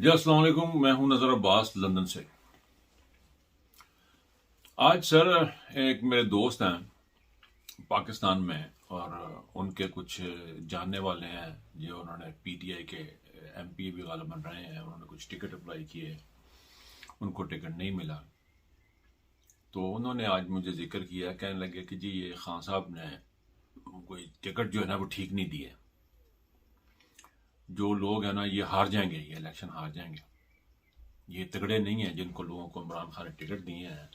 जी अस्सलाम वालेकुम। मैं हूं नजर अब्बास लंदन से। आज सर एक मेरे दोस्त हैं पाकिस्तान में और उनके कुछ जानने वाले हैं जो उन्होंने पीटीआई के एमपी भी गालिब बन रहे हैं। उन्होंने कुछ टिकट अप्लाई किए, उनको टिकट नहीं मिला। तो उन्होंने आज मुझे जिक्र किया, कहने लगे कि जी ये खान साहब ने कोई टिकट जो है ना वो ठीक नहीं दिए। जो लोग हैं ना ये हार जाएंगे, ये इलेक्शन हार जाएंगे। ये तगड़े नहीं हैं जिनको लोगों को इमरान खान ने टिकट दिए हैं।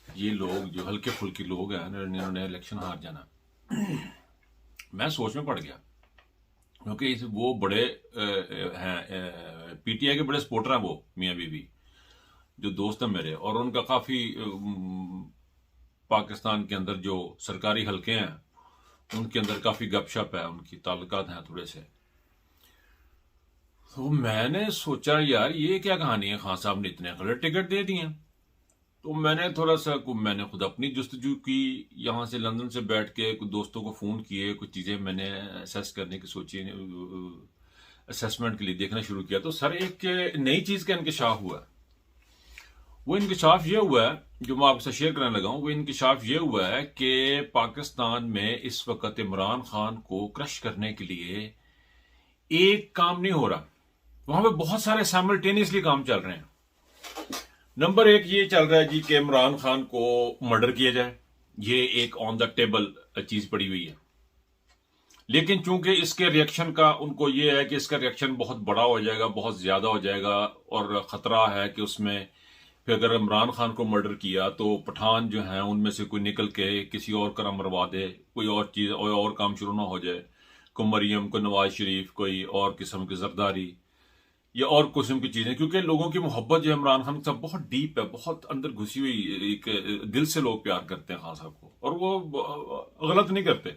ये लोग जो हल्के फुल्के लोग हैं इन्होंने इलेक्शन हार जाना। मैं सोच में पड़ गया क्योंकि वो बड़े हैं, पीटीआई के बड़े सपोर्टर हैं वो मियाँ बीवी जो दोस्त हैं मेरे, और उनका काफ़ी पाकिस्तान के अंदर जो सरकारी हलके हैं उनके अंदर काफ़ी गपशप है, उनकी ताल्लुकात हैं थोड़े से। तो मैंने सोचा यार ये क्या कहानी है, खान साहब ने इतने गलत टिकट दे दिए। तो मैंने खुद अपनी जुस्तजू की, यहाँ से लंदन से बैठ के कुछ दोस्तों को फ़ोन किए, कुछ चीज़ें मैंने असेस करने की सोची, असेसमेंट के लिए देखना शुरू किया। तो सर एक नई चीज़ का इंकशाफ हुआ। वो इंकशाफ ये हुआ है जो मैं आपसे शेयर करने लगा हूँ। वो इंकशाफ ये हुआ है कि पाकिस्तान में इस वक्त इमरान खान को क्रश करने के लिए एक काम नहीं हो रहा, वहां पे बहुत सारे साइमल्टेनियसली काम चल रहे हैं। नंबर एक ये चल रहा है जी कि इमरान खान को मर्डर किया जाए, ये एक ऑन द टेबल चीज पड़ी हुई है। लेकिन चूंकि इसके रिएक्शन का उनको ये है कि इसका रिएक्शन बहुत बड़ा हो जाएगा, बहुत ज्यादा हो जाएगा, और खतरा है कि उसमें फिर अगर इमरान खान को मर्डर किया तो पठान जो हैं उनमें से कोई निकल के किसी और का मरवा दे, कोई और चीज और काम शुरू ना हो जाए, को मरियम, को नवाज शरीफ, कोई और किस्म की जरदारी या और किस्म की चीजें। क्योंकि लोगों की मोहब्बत जो इमरान खान के साथ बहुत डीप है, बहुत अंदर घुसी हुई, एक दिल से लोग प्यार करते हैं खान साहब को, और वो गलत नहीं करते।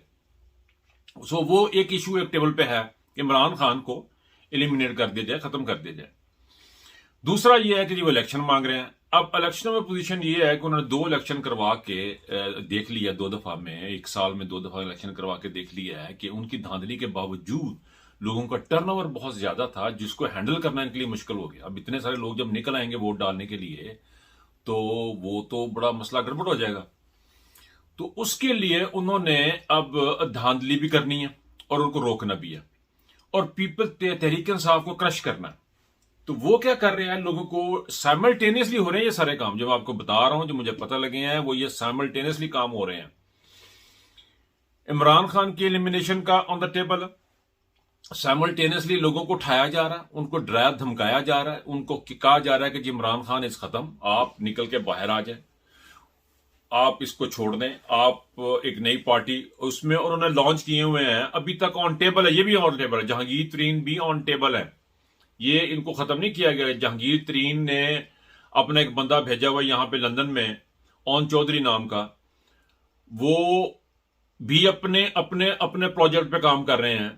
सो वो एक इशू एक टेबल पे है कि इमरान खान को एलिमिनेट कर दिया जाए, खत्म कर दिया जाए। दूसरा ये है कि वो इलेक्शन मांग रहे हैं। अब इलेक्शन में पोजीशन ये है कि उन्होंने 2 इलेक्शन करवा के देख लिया, 2 दफा में, 1 साल में 2 दफा इलेक्शन करवा के देख लिया है कि उनकी धांधली के बावजूद लोगों का टर्नओवर बहुत ज्यादा था, जिसको हैंडल करना इनके लिए मुश्किल हो गया। अब इतने सारे लोग जब निकल आएंगे वोट डालने के लिए तो वो तो बड़ा मसला गड़बड़ हो जाएगा। तो उसके लिए उन्होंने अब धांधली भी करनी है और उनको रोकना भी है, और पीपल तहरीक इंसाफ को क्रश करना है। तो वो क्या कर रहे हैं, लोगों को साइमल्टेनियसली हो रहे हैं ये सारे काम जो मैं आपको बता रहा हूं, जो मुझे पता लगे हैं, वो ये साइमल्टेनियसली काम हो रहे हैं। इमरान खान की एलिमिनेशन का ऑन द टेबल, साइमल्टेनियसली लोगों को उठाया जा रहा है, उनको डराया धमकाया जा रहा है, उनको कहा जा रहा है कि जी इमरान खान इस खत्म, आप निकल के बाहर आ जाए, आप इसको छोड़ दें, आप एक नई पार्टी उसमें उन्होंने लॉन्च किए हुए हैं, अभी तक ऑन टेबल है, ये भी ऑन टेबल है। जहांगीर तरीन भी ऑन टेबल है, ये इनको खत्म नहीं किया गया। जहांगीर तरीन ने अपना एक बंदा भेजा हुआ यहां पे लंदन में, ओन चौधरी नाम का, वो भी अपने अपने अपने प्रोजेक्ट पे काम कर रहे हैं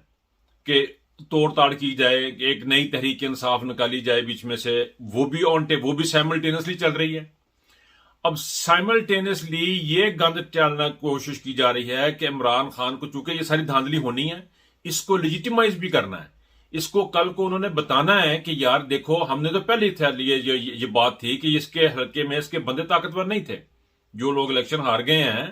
कि तोड़ ताड़ की जाए, एक नई तहरीक इंसाफ निकाली जाए बीच में से, वो भी ऑन टेप, वो भी साइमल्टेनियसली चल रही है। अब साइमल्टेनियसली ये गंद डालना कोशिश की जा रही है कि इमरान खान को, चूंकि ये सारी धांधली होनी है, इसको लेजिटिमाइज भी करना है। इसको कल को उन्होंने बताना है कि यार देखो, हमने तो पहले ही ये बात थी कि इसके हल्के में इसके बंदे ताकतवर नहीं थे। जो लोग इलेक्शन हार गए हैं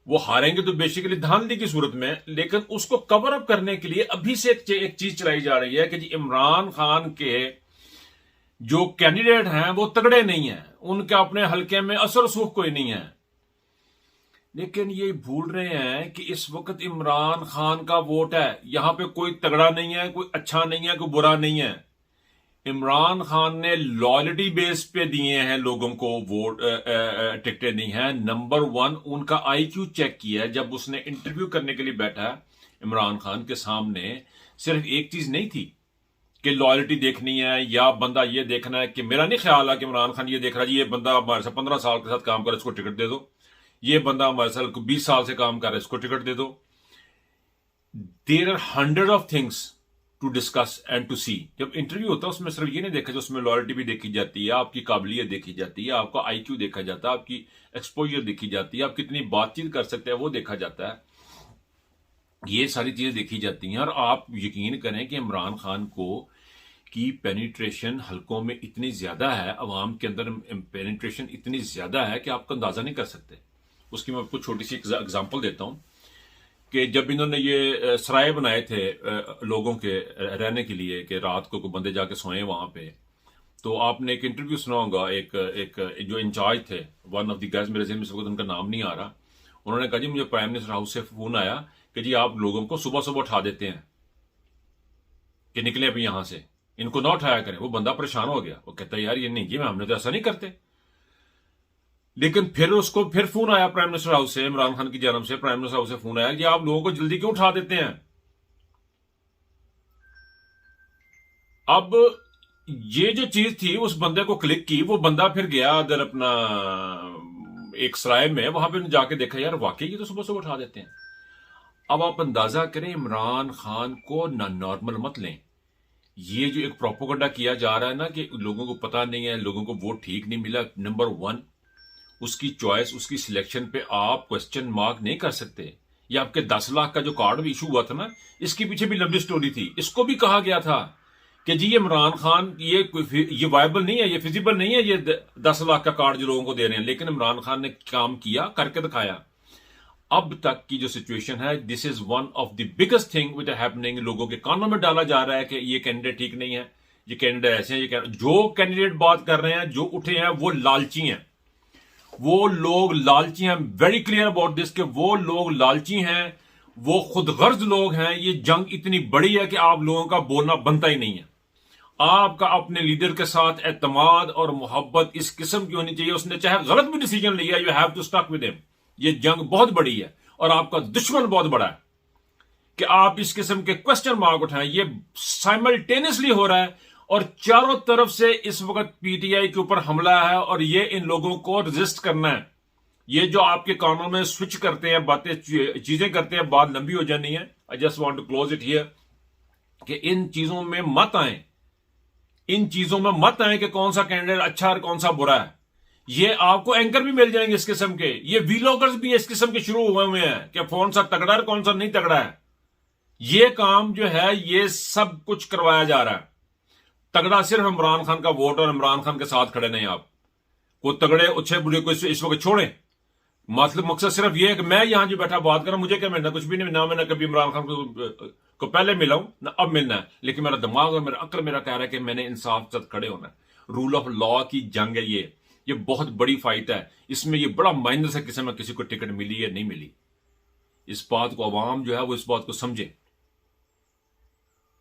वो हारेंगे तो बेसिकली धांधली की सूरत में, लेकिन उसको कवर अप करने के लिए अभी से एक चीज चलाई जा रही है कि जी इमरान खान के जो कैंडिडेट हैं वो तगड़े नहीं हैं, उनके अपने हल्के में असर सुख कोई नहीं है। लेकिन ये भूल रहे हैं कि इस वक्त इमरान खान का वोट है, यहां पे कोई तगड़ा नहीं है, कोई अच्छा नहीं है, कोई बुरा नहीं है। इमरान खान ने लॉयल्टी बेस पे दिए हैं लोगों को वोट, टिकटें नहीं है। नंबर 1 उनका आईक्यू चेक किया है। जब उसने इंटरव्यू करने के लिए बैठा इमरान खान के सामने, सिर्फ एक चीज नहीं थी कि लॉयल्टी देखनी है या बंदा ये देखना है कि मेरा नहीं ख्याल है कि इमरान खान ये देख रहा है ये बंदा हमारे साथ 15 साल के साथ काम कर, इसको टिकट दे दो, ये बंदा हमारे साथ 20 साल से काम कर रहा है, इसको टिकट दे दो। There are 100 of things to discuss and to see. जब इंटरव्यू होता है उसमें सिर्फ ये नहीं देखा, जो उसमें लॉयल्टी भी देखी जाती है, आपकी काबिलियत देखी जाती है, आपका आईक्यू देखा जाता है, आपकी एक्सपोजर देखी जाती है, आप कितनी बातचीत कर सकते हैं वो देखा जाता है। ये सारी चीजें देखी जाती हैं। और आप यकीन करें कि इमरान खान को की पेनिट्रेशन हलकों में इतनी ज्यादा है, अवाम के अंदर पेनिट्रेशन इतनी ज्यादा है कि आपको अंदाजा नहीं कर सकते। उसकी मैं आपको छोटी सी एग्जांपल देता हूं कि जब इन्होंने ये सराय बनाए थे लोगों के रहने के लिए कि रात को बंदे जाके सोए वहां पे, तो आपने एक इंटरव्यू सुना होगा, एक एक जो इंचार्ज थे वन ऑफ द गाइज, मेरे ज़हन में इस वक्त उनका नाम नहीं आ रहा, उन्होंने कहा जी मुझे प्राइम मिनिस्टर हाउस से फोन आया कि जी आप लोगों को सुबह सुबह उठा देते हैं कि निकले अभी यहां से, इनको ना उठाया करें। वो बंदा परेशान हो गया, वो कहता है यार ये नहीं किया, हमने तो ऐसा नहीं करते। लेकिन फिर उसको फिर फोन आया प्राइम मिनिस्टर हाउस से, इमरान खान की जानब से प्राइम मिनिस्टर हाउस से फोन आया कि आप लोगों को जल्दी क्यों उठा देते हैं। अब ये जो चीज थी उस बंदे को क्लिक की, वो बंदा फिर गया अदर अपना एक सराय में, वहां पे जाके देखा यार वाकई ये तो सुबह सुबह उठा देते हैं। अब आप अंदाजा करें, इमरान खान को ना नॉर्मल मत लें। ये जो एक प्रोपोगंडा किया जा रहा है ना कि लोगों को पता नहीं है, लोगों को वोट ठीक नहीं मिला, नंबर 1 उसकी चॉइस, उसकी सिलेक्शन पे आप क्वेश्चन मार्क नहीं कर सकते। ये आपके 10 लाख का जो कार्ड इशू हुआ था ना, इसके पीछे भी लंबी स्टोरी थी। इसको भी कहा गया था कि जी ये इमरान खान ये वायबल नहीं है, ये फिजिबल नहीं है, ये 10 लाख का कार्ड जो लोगों को दे रहे हैं, लेकिन इमरान खान ने काम किया, करके दिखाया। अब तक की जो सिचुएशन है, this is one of the biggest thing which are happening. लोगों के कानों में डाला जा रहा है कि ये कैंडिडेट ठीक नहीं है, ये कैंडिडेट ऐसे हैं, जो कैंडिडेट बात कर रहे हैं, जो उठे हैं, वो लालची हैं। वो लोग लालची हैं, वेरी क्लियर अबाउट दिस कि वो लोग लालची हैं, वो खुदगर्ज लोग हैं। ये जंग इतनी बड़ी है कि आप लोगों का बोलना बनता ही नहीं है। आपका अपने लीडर के साथ एतमाद और मोहब्बत इस किस्म की होनी चाहिए, उसने चाहे गलत भी डिसीजन लिया, you have to stuck with him. ये जंग बहुत बड़ी है और आपका दुश्मन बहुत बड़ा है कि आप इस किस्म के क्वेश्चन मार्क उठाएं। ये साइमल्टेनियसली हो रहा है और चारों तरफ से इस वक्त पीटीआई के ऊपर हमला है और ये इन लोगों को रेजिस्ट करना है। ये जो आपके कानों में स्विच करते हैं, बातें चीजें करते हैं, बात लंबी हो जानी है। I just want to close it here कि इन चीजों में मत आए, इन चीजों में मत आए कि कौन सा कैंडिडेट अच्छा और कौन सा बुरा है। ये आपको एंकर भी मिल जाएंगे इस किस्म के, ये वीलॉगर्स भी इस किस्म के शुरू हुए हैं कि कौन सा तगड़ा है कौन सा नहीं तगड़ा है। ये काम जो है ये सब कुछ करवाया जा रहा है। तगड़ा सिर्फ इमरान खान का वोट और इमरान खान के साथ खड़े नहीं आप। को तगड़े अच्छे बुरे को इस वक्त छोड़े। मतलब मकसद सिर्फ ये है कि मैं यहां जो बैठा बात कर रहा हूं, मुझे क्या मिलना, कुछ भी नहीं। ना मैंने कभी इमरान खान को पहले मिला हूं ना अब मिलना है, लेकिन मेरा दिमाग और मेरा अक्ल मेरा कह रहा है कि मैंने इंसाफ के साथ खड़े होना है। रूल ऑफ लॉ की जंग है ये बहुत बड़ी फाइट है। इसमें ये बड़ा माइनस है किसी में किसी को टिकट मिली या नहीं मिली। इस बात को अवाम जो है वो इस बात को समझे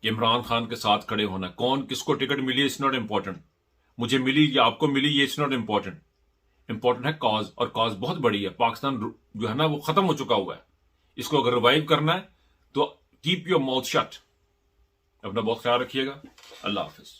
कि इमरान खान के साथ खड़े होना। कौन किसको टिकट मिली इट्स नॉट इंपॉर्टेंट, मुझे मिली या आपको मिली ये इट्स नॉट इंपॉर्टेंट। इंपॉर्टेंट है कॉज, और कॉज बहुत बड़ी है। पाकिस्तान जो है ना वो खत्म हो चुका हुआ है। इसको अगर रिवाइव करना है तो कीप योर माउथ शट। अपना बहुत ख्याल रखिएगा। अल्लाह हाफिज।